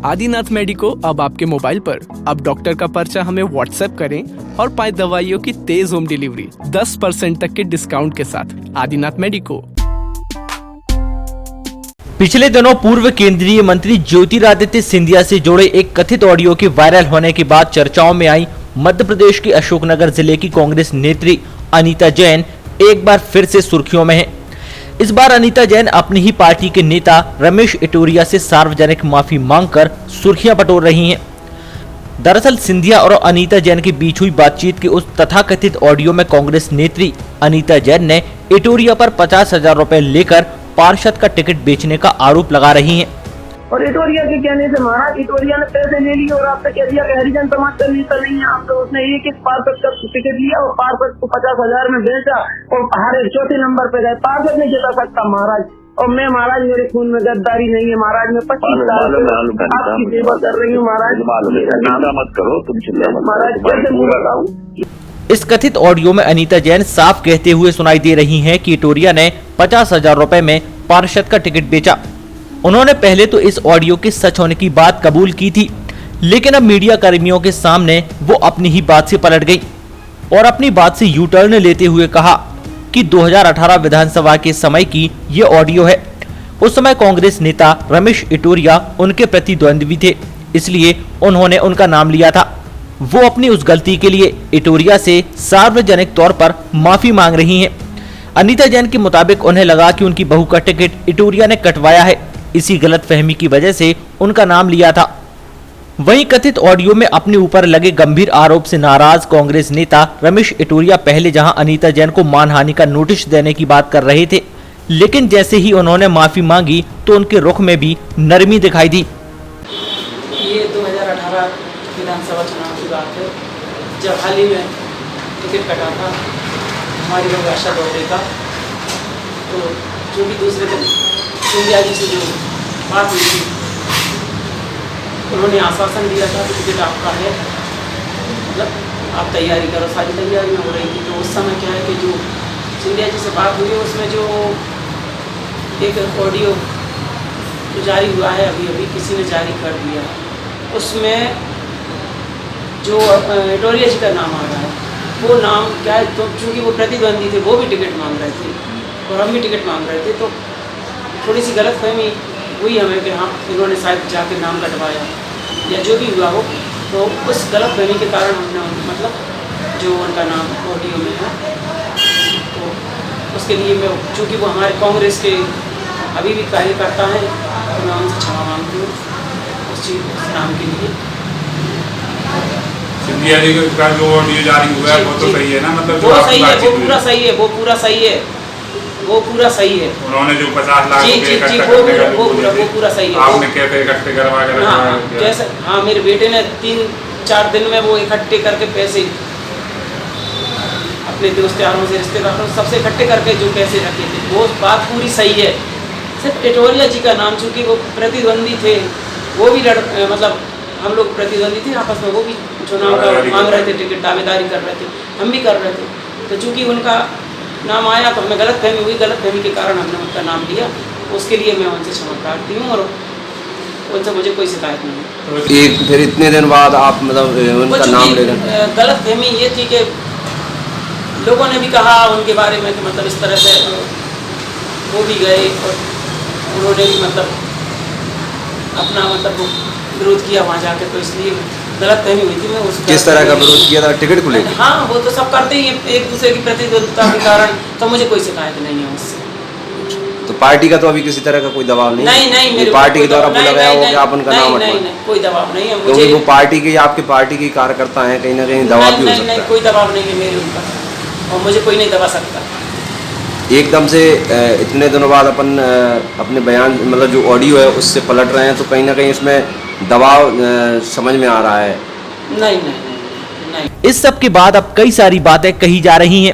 Adinath medico अब आपके mobile पर। अब डॉक्टर का पर्चा हमें व्हाट्सएप करें और पाएं दवाइयों की तेज होम डिलीवरी 10% तक के डिस्काउंट के साथ। आदिनाथ मेडिको। पिछले दिनों पूर्व केंद्रीय मंत्री ज्योतिरादित्य सिंधिया से जुड़े एक कथित ऑडियो के वायरल होने के बाद चर्चाओं में आई मध्य प्रदेश के अशोकनगर जिले की कांग्रेस नेत्री अनीता जैन एक बार फिर से सुर्खियों में है। इस बार अनीता जैन अपनी ही पार्टी के नेता रमेश इटोरिया से सार्वजनिक माफी मांगकर सुर्खियां बटोर रही हैं। दरअसल सिंधिया और अनीता जैन के बीच हुई बातचीत के उस तथाकथित ऑडियो में कांग्रेस नेत्री अनीता जैन ने इटोरिया पर 50,000 रुपए लेकर पार्षद का टिकट बेचने का आरोप लगा रही हैं। और इटोरिया के कहने से महाराज इटोरिया ने पैसे ले लिए और आपने कह दिया कि हरिजन समाज का नेता नहीं है आप, तो उसने एक पार्षद का टिकट लिया और पार्षद को 50,000 में बेचा और हर एक चौथे नंबर पे गए। पार्षद नहीं जिता सकता महाराज। और मैं महाराज मेरे खून में गद्दारी नहीं है महाराज, मैं 25 साल से आपकी सेवा कर रही हूँ महाराज। मत करो तुम महाराज, कैसे मुँह बताऊं। इस कथित ऑडियो में अनीता जैन साफ कहते हुए सुनाई दे रही हैं कि इटोरिया ने 50,000 रुपए में पार्षद का टिकट बेचा। उन्होंने पहले तो इस ऑडियो के सच होने की बात कबूल की थी, लेकिन अब मीडिया कर्मियों के सामने वो अपनी ही बात से पलट गई और अपनी बात से यू टर्न लेते हुए कहा कि 2018 विधानसभा के समय की ये ऑडियो है। उस समय कांग्रेस नेता रमेश इटोरिया उनके प्रतिद्वंद्वी थे, इसलिए उन्होंने उनका नाम लिया था। वो अपनी उस गलती के लिए इटोरिया से सार्वजनिक तौर पर माफी मांग रही हैं। अनीता जैन के मुताबिक उन्हें लगा कि उनकी बहू का टिकट इटोरिया ने कटवाया है, इसी गलतफहमी की वजह से उनका नाम लिया था। वहीं कथित ऑडियो में अपने ऊपर लगे गंभीर आरोप से नाराज कांग्रेस नेता रमेश इटोरिया पहले जहां अनीता जैन को मानहानि का नोटिस देने की बात कर रहे थे, लेकिन जैसे ही उन्होंने माफी मांगी तो उनके रुख में भी नरमी दिखाई दी। ये 2018 विधानसभा चुनाव की बात है, जब हाल ही में टिकट कटा था हमारी लोग आशा दौरे का, तो जो भी दूसरे दिन सिंधिया जी से जो बात हुई थी उन्होंने आश्वासन दिया था कि टिकट आपका है, मतलब आप तैयारी करो। सारी तैयारियाँ हो रही थी। तो उस समय क्या है कि जो सिंधिया जी से बात हुई है उसमें जो एक ऑडियो जारी हुआ है अभी अभी किसी ने जारी कर दिया, उसमें जो इटोरिया जी का नाम आ रहा है वो नाम क्या है, तो चूँकि वो प्रतिद्वंदी थे वो भी टिकट मांग रहे थे और हम भी टिकट मांग रहे थे, तो थोड़ी सी गलतफहमी हुई हमें कि हाँ इन्होंने शायद जाके नाम कटवाया या जो भी हुआ हो। तो उस गलतफहमी के कारण हमने मतलब जो उनका नाम ऑडियो में है तो उसके लिए मैं, चूँकि वो हमारे कांग्रेस के अभी भी कार्यकर्ता हैं, तो मैं उनसे क्षमा मांगती हूँ उस चीज़ उस नाम के लिए। सिंधिया जी का जो ऑडियो जारी हुआ है वो तो सही है ना, मतलब वो सही है, वो पूरा सही है, वो पूरा सही है, वो पूरा सही है। उन्होंने जो 50 लाख रुपए इकट्ठा करने का वो पूरा सही है। आपने कैसे इकट्ठे करवा कर रखा? जैसे हाँ मेरे बेटे ने 3-4 दिन में वो इकट्ठे करके पैसे अपने दोस्त यारों से रिश्तेदारों सबसे इकट्ठे करके जो पैसे रखे थे, वो बात पूरी सही है। सिर्फ इटोरिया जी का नाम, चूँकि वो प्रतिद्वंदी थे, वो भी मतलब हम लोग प्रतिद्वंदी थे आपस में, वो भी चुनाव का मांग रहे थे टिकट, दावेदारी कर रहे थे, हम भी कर रहे थे। तो चूँकि उनका नाम आया तो हमें गलतफहमी हुई, गलतफहमी के कारण हमने उनका नाम लिया, उसके लिए मैं उनसे क्षमा प्रार्थी हूँ और उनसे मुझे कोई शिकायत नहीं है। फिर इतने दिन बाद आप मतलब उनका नाम ले रहे? गलतफहमी ये थी कि लोगों ने भी कहा उनके बारे में कि मतलब इस तरह से वो भी गए और उन्होंने भी मतलब अपना मतलब विरोध किया वहाँ जाकर, तो इसलिए गलतफहमी हुई थी। मैं उस किस तरह का विरोध किया था? टिकट को लेकर? हाँ वो तो सब करते ही हैं एक दूसरे की प्रतिद्वंदिता के कारण, तो मुझे कोई शिकायत नहीं है उससे। तो पार्टी का तो अभी किसी तरह का कोई दबाव नहीं? नहीं मेरे पार्टी के द्वारा बोला गया हो कि आप उनका नाम नहीं, कोई दबाव नहीं है मुझे। वो पार्टी के, आपके पार्टी के कार्यकर्ता हैं, कहीं ना कहीं दबाव भी हो सकता है। कोई दबाव नहीं है मेरे ऊपर और मुझे कोई नहीं दबा सकता। एकदम से इतने दिनों बाद अपने बयान मतलब जो ऑडियो है उससे पलट रहे हैं, तो कहीं ना कहीं इसमें दबाव समझ में आ रहा है। नहीं। इस सब के बाद अब कई सारी बातें कही जा रही हैं,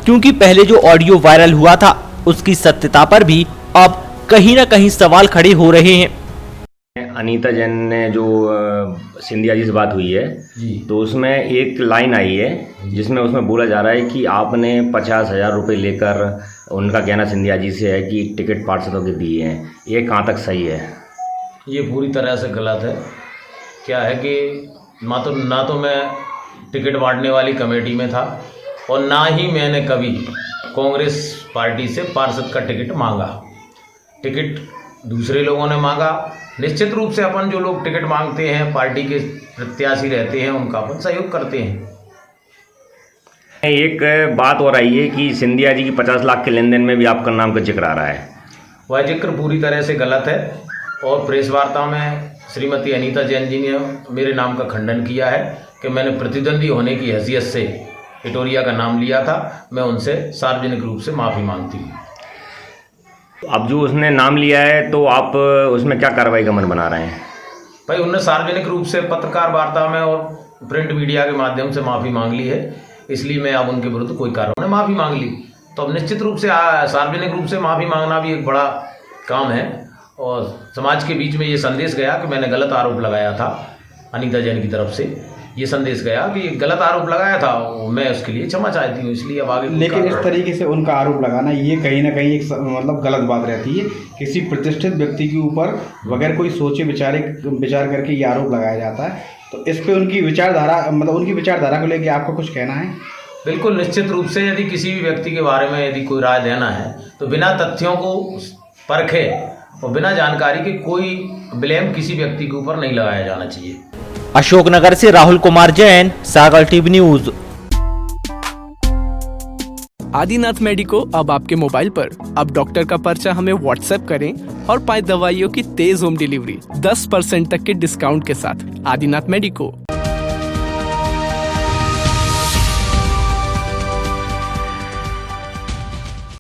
क्योंकि पहले जो ऑडियो वायरल हुआ था उसकी सत्यता पर भी अब कहीं ना कहीं सवाल खड़े हो रहे हैं। अनीता जैन ने जो सिंधिया जी से बात हुई है तो उसमें एक लाइन आई है जिसमें उसमें बोला जा रहा है कि आपने 50,000 रुपये लेकर, उनका कहना सिंधिया जी से है कि टिकट पार्षदों के दिए हैं। ये कहाँ तक सही है? ये पूरी तरह से गलत है। क्या है कि ना तो मैं टिकट बांटने वाली कमेटी में था और ना ही मैंने कभी कांग्रेस पार्टी से पार्षद का टिकट मांगा। टिकट दूसरे लोगों ने मांगा। निश्चित रूप से अपन जो लोग टिकट मांगते हैं, पार्टी के प्रत्याशी रहते हैं, उनका अपन सहयोग करते हैं। एक बात और आई है कि सिंधिया जी की 50 लाख के लेन देन में भी आपका नाम का जिक्र आ रहा है। वह जिक्र पूरी तरह से गलत है और प्रेस वार्ता में श्रीमती अनीता जैन जी ने मेरे नाम का खंडन किया है कि मैंने प्रतिद्वंदी होने की हैसियत से इटोरिया का नाम लिया था। मैं उनसे सार्वजनिक रूप से माफ़ी मांगती हूँ। अब जो उसने नाम लिया है तो आप उसमें क्या कार्रवाई का मन बना रहे हैं? भाई उन्होंने सार्वजनिक रूप से पत्रकार वार्ता में और प्रिंट मीडिया के माध्यम से माफ़ी मांग ली है, इसलिए मैं अब उनके विरुद्ध कोई कार्रवाई माफ़ी मांग ली। तो अब निश्चित रूप से सार्वजनिक रूप से माफ़ी मांगना भी एक बड़ा काम है और समाज के बीच में ये संदेश गया कि मैंने गलत आरोप लगाया था अनीता जैन की तरफ से। ये संदेश गया कि गलत आरोप लगाया था, मैं उसके लिए क्षमा चाहती हूँ। इसलिए अब आगे लेकिन इस तरीके से उनका आरोप लगाना ये कहीं ना कहीं एक मतलब गलत बात रहती है। किसी प्रतिष्ठित व्यक्ति के ऊपर बगैर कोई सोचे विचार करके ये आरोप लगाया जाता है, तो इस पे उनकी विचारधारा मतलब उनकी विचारधारा को लेकर आपका कुछ कहना है? बिल्कुल निश्चित रूप से यदि किसी भी व्यक्ति के बारे में यदि कोई राय देना है तो बिना तथ्यों को परखे और बिना जानकारी के कोई ब्लेम किसी व्यक्ति के ऊपर नहीं लगाया जाना चाहिए। अशोकनगर से राहुल कुमार जैन, सागर टीवी न्यूज। आदिनाथ मेडिको अब आपके मोबाइल पर। अब डॉक्टर का पर्चा हमें व्हाट्सएप करें और पाएं दवाइयों की तेज होम डिलीवरी 10% तक के डिस्काउंट के साथ। आदिनाथ मेडिको।